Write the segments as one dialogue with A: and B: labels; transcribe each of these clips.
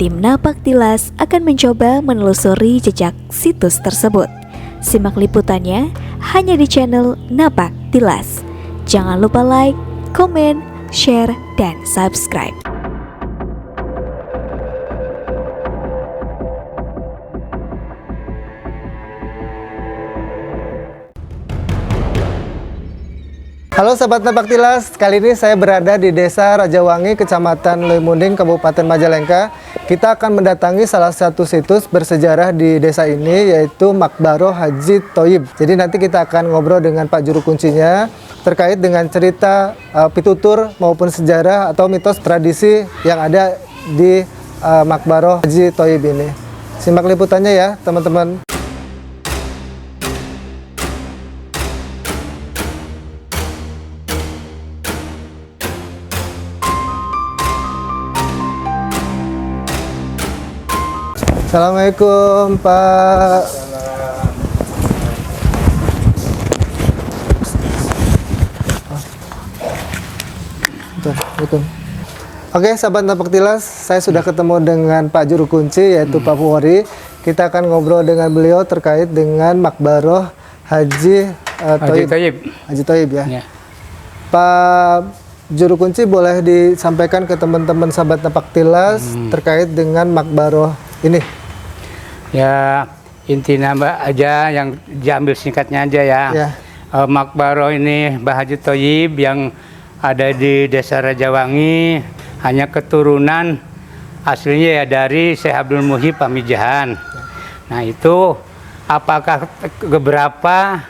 A: tim Napaktilas akan mencoba menelusuri jejak situs tersebut. Simak liputannya hanya di channel Napaktilas. Jangan lupa like, komen, share, dan subscribe.
B: Halo sahabat Napaktilas, kali ini saya berada di Desa Rajawangi, Kecamatan Leumunding, Kabupaten Majalengka. Kita akan mendatangi salah satu situs bersejarah di desa ini, yaitu Maqbarah Haji Thoyib. Jadi nanti kita akan ngobrol dengan Pak Juru Kuncinya terkait dengan cerita pitutur maupun sejarah atau mitos tradisi yang ada di Maqbarah Haji Thoyib ini. Simak liputannya ya teman-teman. Assalamualaikum Pak. Betul. Oke sahabat Napaktilas, saya sudah ketemu dengan Pak Juru Kunci yaitu Pak Fuwari. Kita akan ngobrol dengan beliau terkait dengan Maqbarah Haji Thoyib. Haji Thoyib ya. Pak Juru Kunci, boleh disampaikan ke teman-teman sahabat Napaktilas terkait dengan Maqbarah ini?
C: Ya, intinya Mbak aja yang diambil singkatnya aja ya. Maqbarah ini Mbah Haji Thoyib yang ada di Desa Rajawangi, hanya keturunan aslinya ya dari Syekh Abdul Muhyi Pamijahan. Nah itu apakah beberapa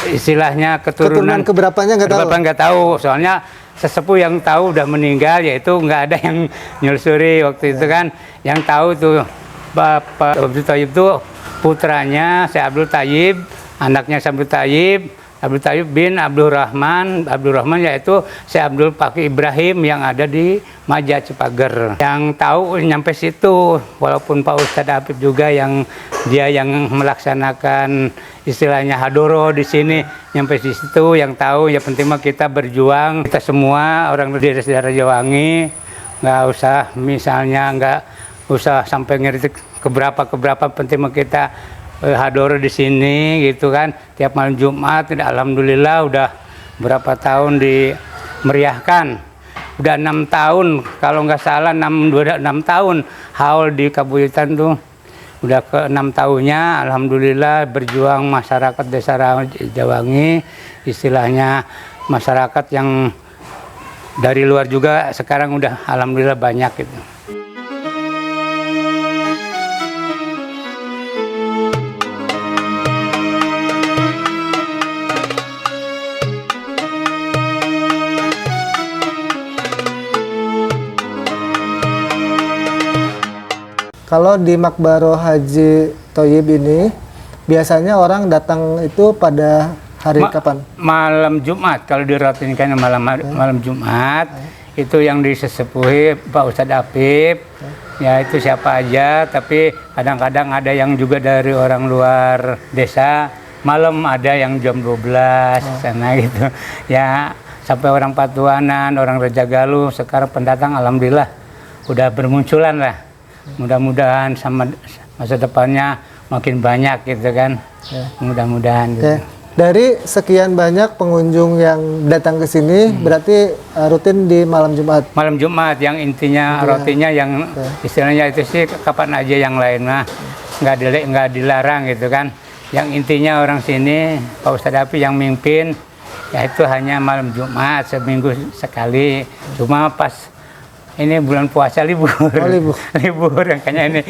C: istilahnya keturunan
B: keberapanya nggak tahu.
C: Soalnya sesepuh yang tahu udah meninggal, yaitu nggak ada yang nyelusuri waktu itu kan. Yang tahu tuh Bapak Abdul Thoyib itu putranya Syekh Abdul Thayyib, anaknya Syekh Abdul Thayyib, Abdul Thayyib bin Abdul Rahman yaitu Syekh Abdul Paki Ibrahim yang ada di Maja Cipager. Yang tahu nyampe situ, walaupun Pak Ustadz Apip juga yang dia yang melaksanakan istilahnya hadoro di sini, nyampe di situ. Yang tahu ya penting mah kita berjuang, kita semua orang di Desa Rajawangi, nggak usah misalnya nggak usah sampai ngeritik keberapa penting kita hadoro di sini gitu kan, tiap malam Jumat. Alhamdulillah udah berapa tahun dimeriahkan, udah 6 tahun kalau nggak salah, 6 tahun haul di Kabuyutan tuh udah ke 6 tahunnya. Alhamdulillah berjuang masyarakat Desa Rajawangi, istilahnya masyarakat yang dari luar juga sekarang udah alhamdulillah banyak gitu.
B: Kalau di Maqbarah Haji Thoyib ini biasanya orang datang itu pada hari kapan?
C: Malam Jumat, kalau dirutinkan malam Jumat. Itu yang disesepuhi Pak Ustadz Apip. Ya itu siapa aja, tapi kadang-kadang ada yang juga dari orang luar desa. Malam ada yang jam 12 sana gitu. Ya sampai orang Patuanan, orang Rejagaluh, sekarang pendatang alhamdulillah udah bermunculan lah. Mudah-mudahan sama masa depannya makin banyak gitu kan. Mudah-mudahan gitu.
B: Dari sekian banyak pengunjung yang datang ke sini, berarti rutin di malam Jumat.
C: Malam Jumat yang intinya rutinnya yang istilahnya itu sih kapan aja, yang lain mah nggak dilarang gitu kan. Yang intinya orang sini Pak Ustadz Apip yang mimpin, ya itu hanya malam Jumat seminggu sekali. Cuma pas ini bulan puasa libur. Libur makanya ini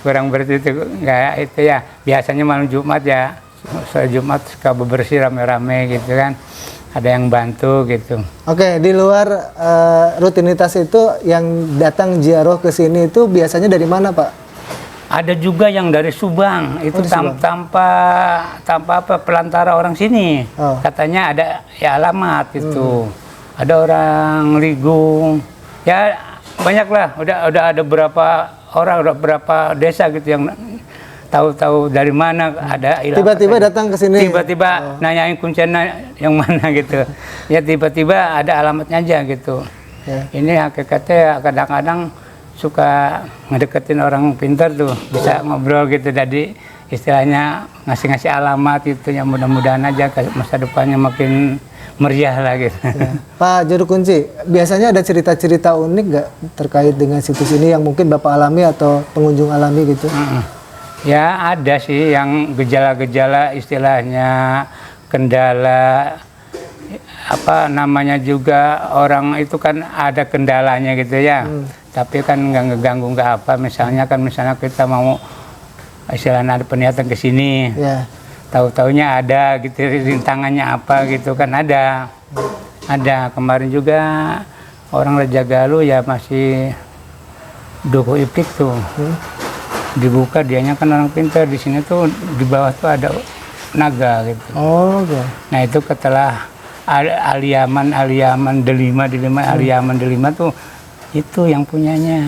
C: kurang bersih itu, nggak itu ya. Biasanya malam Jumat ya, Jumat suka bebersih rame-rame gitu kan, ada yang bantu gitu.
B: Oke, di luar rutinitas itu yang datang ziarah ke sini itu biasanya dari mana Pak?
C: Ada juga yang dari Subang, itu tanpa apa pelantara orang sini. Katanya ada ya alamat itu. Ada orang Ligung. Ya banyak lah, udah ada berapa orang, udah berapa desa gitu yang tahu-tahu dari mana ada ilah.
B: Tiba-tiba datang ke sini.
C: Tiba-tiba nanyain kuncinya yang mana gitu. Ya tiba-tiba ada alamatnya aja gitu. Ini hakikatnya kadang-kadang suka ngedeketin orang pintar tuh, bisa ngobrol gitu, jadi istilahnya ngasih alamat gitu, yang mudah-mudahan aja masa depannya makin meriah lah gitu.
B: Ya. Pak Juru Kunci, biasanya ada cerita-cerita unik nggak terkait dengan situs ini yang mungkin Bapak alami atau pengunjung alami gitu?
C: Ya ada sih yang gejala-gejala istilahnya kendala apa namanya juga, orang itu kan ada kendalanya gitu ya. Tapi kan nggak ngeganggu nggak apa, misalnya kita mau istilahnya ada peningkatan ke sini.
B: Ya.
C: Tahu-taunya ada gitu, rintangannya apa gitu kan ada. Kemarin juga orang Raja Galuh ya masih Dukuh Iplik tuh. Dibuka, dianya kan orang pintar, di sini tuh di bawah tuh ada naga gitu.
B: Oh, okay.
C: Nah itu setelah Aliaman Delima Aliaman Delima tuh itu yang punyanya.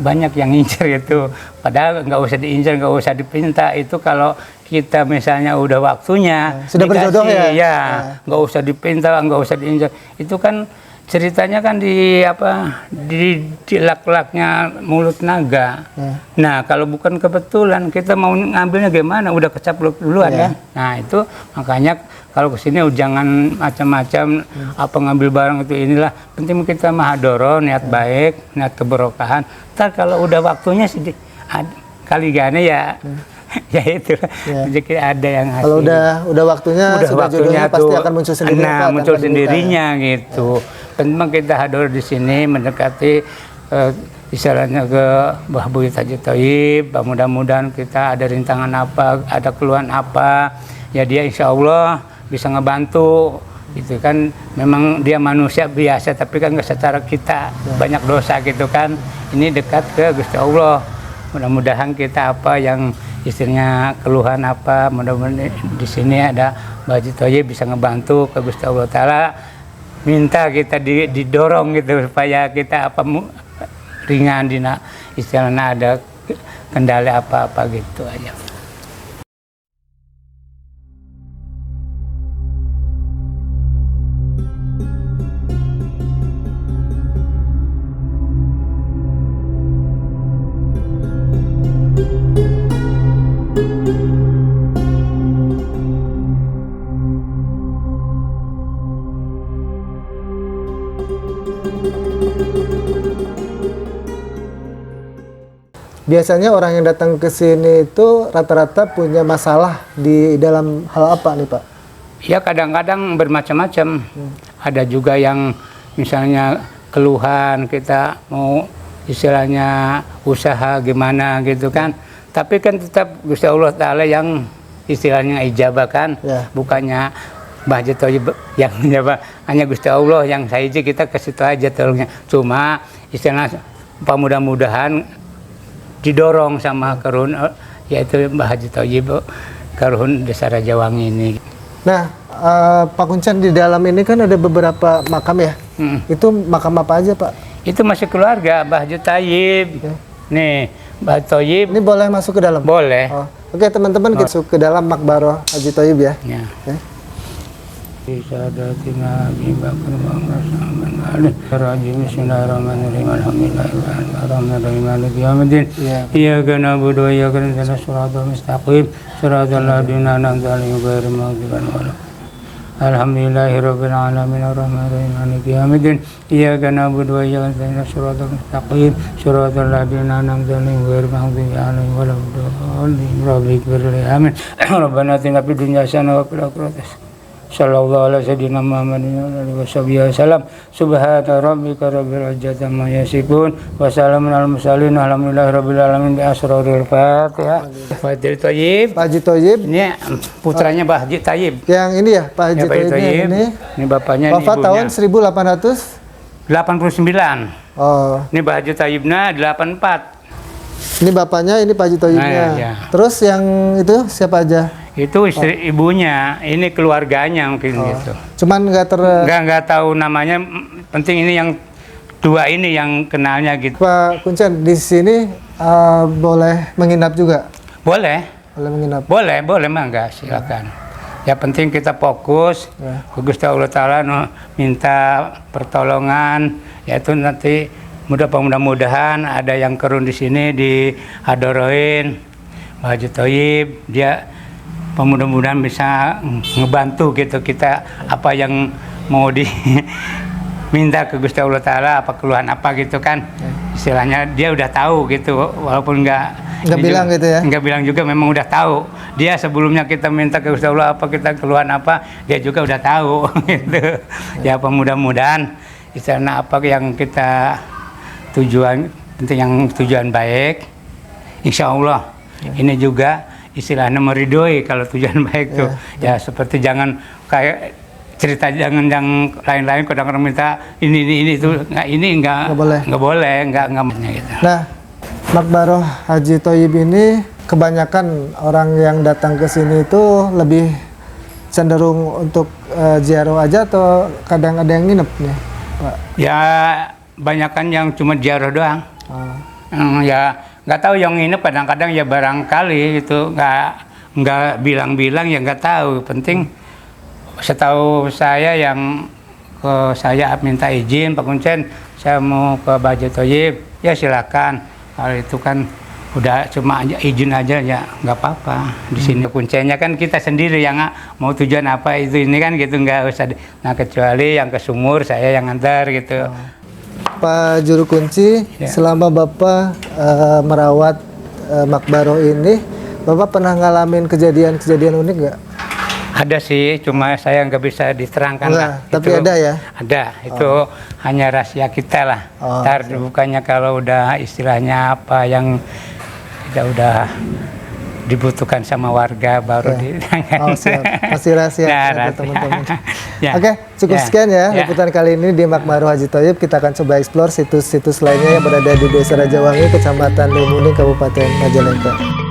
C: Banyak yang incer itu, padahal nggak usah diincer, nggak usah dipinta. Itu kalau kita misalnya udah waktunya
B: sudah berjodoh ya,
C: nggak usah dipinta, nggak usah diincer. Itu kan ceritanya kan di lak-laknya mulut naga. Nah kalau bukan kebetulan, kita mau ngambilnya gimana, udah kecaplok duluan kan. Nah itu makanya kalau kesini jangan macam-macam apa ngambil barang itu, inilah penting kita mahadoro, niat baik, niat keberkahan. Ntar kalau udah waktunya sih kali gane ya. Ya itu rezeki ada yang hasil.
B: Kalau udah waktunya sudah jodohnya pasti akan muncul sendiri.
C: Nah, muncul sendirinya gitu. Memang kita hadir di sini mendekati istilahnya ke Mbah Buyut Haji Thayyib. Mudah-mudahan kita ada rintangan apa, ada keluhan apa, ya dia insya Allah bisa ngebantu. Itu kan memang dia manusia biasa, tapi kan secara kita banyak dosa gitu kan. Ini dekat ke Gusti Allah. Mudah-mudahan kita apa yang istilahnya keluhan apa, mudah-mudahan di sini ada Mbah Haji Thayyib bisa ngebantu ke Gusti Allah Ta'ala. Minta kita didorong gitu supaya kita apa ringan, istilahnya ada kendala apa-apa gitu aja.
B: Biasanya orang yang datang ke sini itu rata-rata punya masalah di dalam hal apa nih Pak?
C: Ya kadang-kadang bermacam-macam. Ada juga yang misalnya keluhan, kita mau istilahnya usaha gimana gitu kan. Tapi kan tetap Gusti Allah Ta'ala yang istilahnya ijabah kan. Bukannya Mbah Haji Thayyib yang ijabah, hanya Gusti Allah yang saja kita kasih tahu aja tolongnya. Cuma istilahnya mudah-mudahan didorong sama Karun, yaitu Mbah Haji Thayyib Karun Desa Rajawangi ini.
B: Nah, Pak Kuncen, di dalam ini kan ada beberapa makam ya. Itu makam apa aja Pak?
C: Itu masih keluarga Mbah Haji Thayyib. Nih, Mbah Thayyib.
B: Ini boleh masuk ke dalam?
C: Boleh.
B: Oke teman-teman, kita masuk ke dalam makbaroh Haji Thayyib ya.
C: Bisadatina bibakar bangsa rajim bismillahirrahmanirrahim alhamdulillahirrahmanirrahim maliki yaumiddin iyyaka na'budu wa iyyaka nasta'in shiratal mustaqim shiratal ladzina an'amta 'alaihim ghairil maghdubi 'alaihim alhamdulillahirabbil alamin arrahmanirrahim maliki yaumiddin iyyaka na'budu wa iyyaka nasta'in shiratal mustaqim shiratal ladzina an'amta 'alaihim ghairil maghdubi 'alaihim waladdallin rabbil alamin rabbana atina fid dunya hasanah wa fil akhirati sallallahu alaihi sayyidina Muhammadin wa alihi wasallam subhana rabbika rabbil izzati amma yasifun wa salamun alal mursalin alhamdulillahi rabbil alamin bi asraril Fatihah. Pak Haji Thayyib.
B: Pak Haji Thayyib.
C: Ini putranya Mbah Haji Thayyib.
B: Yang ini ya, Pak Haji Thayyib
C: ini bapaknya,
B: ini wafat tahun 1889.
C: Ini Mbah Haji Thayyibnya 84.
B: Ini bapaknya, ini Pak Haji Thayyibnya. Terus yang itu siapa aja?
C: Itu istri ibunya, ini keluarganya mungkin gitu.
B: Cuman nggak
C: tahu namanya, penting ini yang dua ini yang kenalnya gitu.
B: Pak Kuncen, di sini boleh menginap juga?
C: Boleh.
B: Boleh menginap?
C: Boleh mangga, silakan. Ya penting kita fokus, Gusti Allah Ta'ala minta pertolongan, yaitu nanti mudah-mudahan ada yang kerun di sini diadoroin Pak Haji Thoyib, dia mudah-mudahan bisa ngebantu gitu kita apa yang mau diminta ke Gusti Allah Ta'ala, apa keluhan apa gitu kan, istilahnya dia udah tahu gitu, walaupun nggak
B: bilang gitu ya,
C: nggak bilang juga, memang udah tahu dia sebelumnya kita minta ke Gusti Allah apa, kita keluhan apa, dia juga udah tahu gitu. Ya mudah-mudahan istilahnya apa yang kita tujuan baik, insya Allah ini juga istilahnya meridoi kalau tujuan baik tuh. Ya seperti jangan kayak cerita jangan yang lain-lain kadang-kadang minta ini itu nggak boleh gitu.
B: Nah, Makbaroh Haji Thoyib ini kebanyakan orang yang datang ke sini itu lebih cenderung untuk ziarah aja atau kadang ada yang nginep nih, Pak?
C: Ya banyakan yang cuma ziarah doang. Ya nggak tahu yang nginep, kadang-kadang ya barangkali itu nggak bilang-bilang, ya nggak tahu. Penting setahu saya yang saya minta izin Pak Kuncen, saya mau ke Pak Haji Thoyib, ya silakan. Kalau itu kan udah cuma izin aja ya nggak apa-apa. Di sini kuncinya kan kita sendiri yang mau tujuan apa itu ini kan gitu, nggak usah. Nah kecuali yang ke sumur saya yang antar gitu.
B: Pak Juru Kunci, selama Bapak merawat Makbaroh ini, Bapak pernah ngalamin kejadian-kejadian unik nggak?
C: Ada sih, cuma saya nggak bisa diterangkan lah.
B: Tapi itu, ada ya?
C: Ada, itu hanya rahasia kita lah. Ntar bukannya kalau udah istilahnya apa yang kita udah dibutuhkan sama warga baru ditangani.
B: Siap. Masih rahasia
C: nah,
B: teman-teman. Oke, cukup sekian ya liputan kali ini di Makbaroh Haji Thoyib. Kita akan coba eksplor situs-situs lainnya yang berada di Desa Rajawangi, Kecamatan Leumuning, Kabupaten Majalengka.